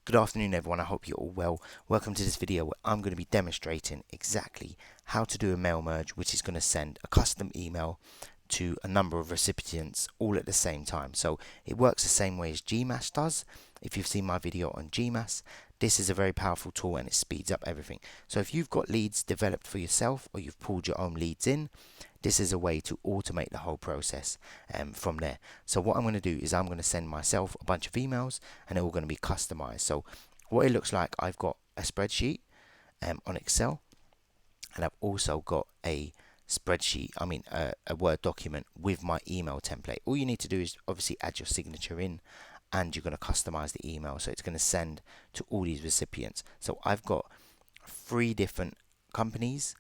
Good afternoon everyone, I hope you're all well. Welcome to this video where I'm going to be demonstrating exactly how to do a mail merge, which is going to send a custom email to a number of recipients all at the same time. So it works the same way as Gmass does. If you've seen my video on Gmass, this is a very powerful tool and it speeds up everything. So if you've got leads developed for yourself or you've pulled your own leads in, this is a way to automate the whole process from there. So what I'm going to do is I'm going to send myself a bunch of emails and they're all going to be customized. So what it looks like, I've got a spreadsheet on Excel, and I've also got a a Word document with my email template. All you need to do is obviously add your signature in, and you're going to customize the email so it's going to send to all these recipients. So I've got 3 different companies,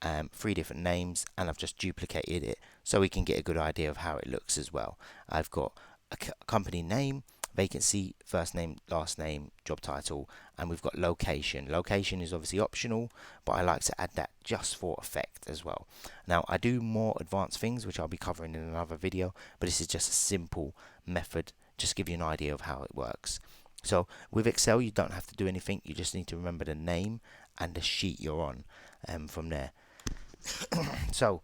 3 different names, and I've just duplicated it so we can get a good idea of how it looks as well. I've got a company name, vacancy, first name, last name, job title, and we've got location. Location is obviously optional, but I like to add that just for effect as well. Now I do more advanced things which I'll be covering in another video, but this is just a simple method, just to give you an idea of how it works. So with Excel you don't have to do anything, you just need to remember the name and the sheet you're on from there. So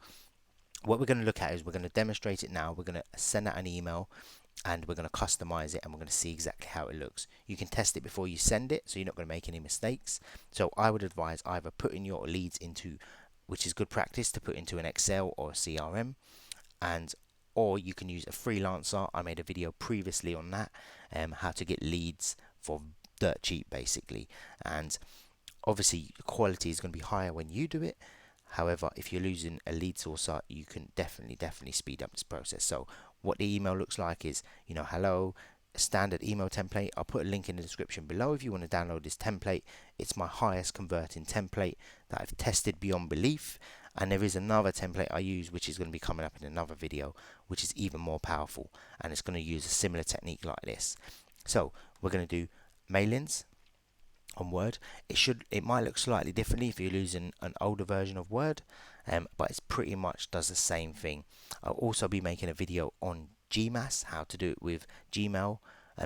what we're going to look at is we're going to demonstrate it now. We're going to send out an email and we're going to customize it and we're going to see exactly how it looks. You can test it before you send it so you're not going to make any mistakes. So I would advise either putting your leads into, which is good practice to put into an Excel or a CRM, and or you can use a freelancer. I made a video previously on that, how to get leads for dirt cheap basically, and obviously the quality is going to be higher when you do it. However, if you're using a lead sourcer, you can definitely speed up this process. So what the email looks like is, hello, a standard email template. I'll put a link in the description below if you want to download this template. It's my highest converting template that I've tested beyond belief. And there is another template I use, which is going to be coming up in another video, which is even more powerful. And it's going to use a similar technique like this. So we're going to do mailings on Word. It might look slightly differently if you're using an older version of Word, but it's pretty much does the same thing. I'll also be making a video on Gmass, how to do it with Gmail.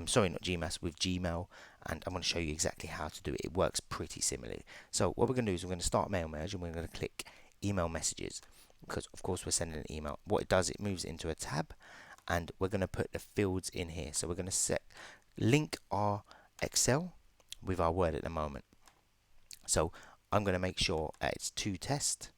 Sorry, not Gmass, with Gmail, and I'm going to show you exactly how to do it. It works pretty similarly. So what we're going to do is we're going to start mail merge and we're going to click email messages, because of course we're sending an email. What it does, it moves it into a tab, and we're going to put the fields in here. So we're going to link our Excel with our Word at the moment. So I'm going to make sure it's to test,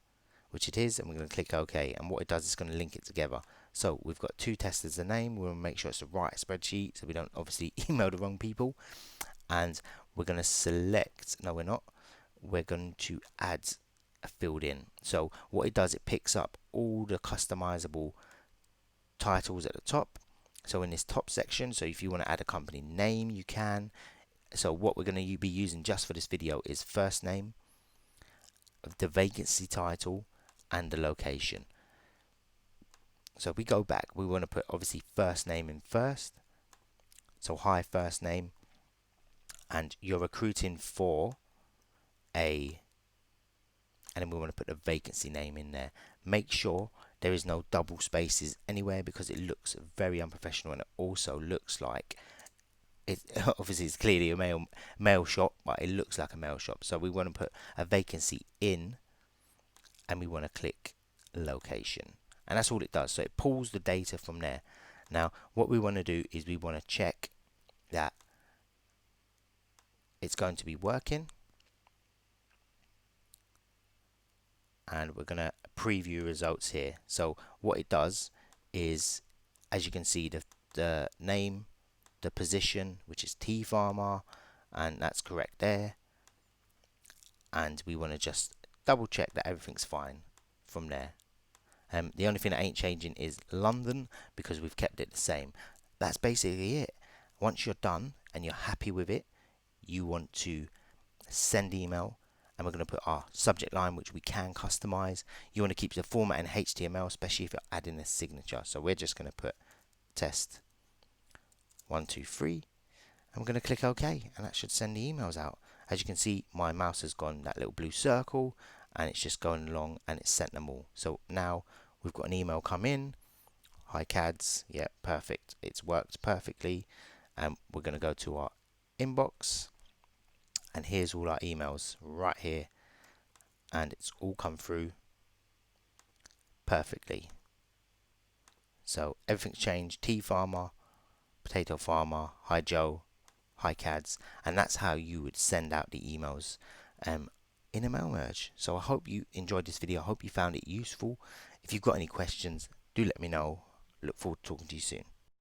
which it is, and we're going to click OK, and what it does is going to link it together. So we've got to test as the name. We'll make sure it's the right spreadsheet so we don't obviously email the wrong people, and we're going to select, no we're not, we're going to add a field in. So what it does, it picks up all the customizable titles at the top. So in this top section, so if you want to add a company name, you can. So what we're going to be using just for this video is first name, the vacancy title, and the location. So if we go back, we want to put obviously first name in first. So hi first name, and you're recruiting for and then we want to put the vacancy name in there. Make sure there is no double spaces anywhere because it looks very unprofessional, and it also looks like it obviously it's clearly a mail shop, but it looks like a mail shop. So we want to put a vacancy in, and we want to click location, and that's all it does. So it pulls the data from there. Now what we want to do is we want to check that it's going to be working, and we're going to preview results here. So what it does is, as you can see, the name, the position, which is T farmer, and that's correct there, and we want to just double check that everything's fine from there. The only thing that ain't changing is London, because we've kept it the same. That's basically it. Once you're done and you're happy with it, you want to send email, and we're going to put our subject line, which we can customize. You want to keep the format in HTML, especially if you're adding a signature. So we're just going to put test 1 2 3, and we're going to click OK, and that should send the emails out. As you can see, my mouse has gone that little blue circle, and it's just going along, and it's sent them all. So now we've got an email come in. Hi CADS, yeah, perfect. It's worked perfectly. And we're going to go to our inbox, And here's all our emails right here, and it's all come through perfectly. So everything's changed. Tea farmer, potato farmer, hi Joe, hi Cads, and that's how you would send out the emails in a mail merge. So I hope you enjoyed this video. I hope you found it useful. If you've got any questions, do let me know. Look forward to talking to you soon.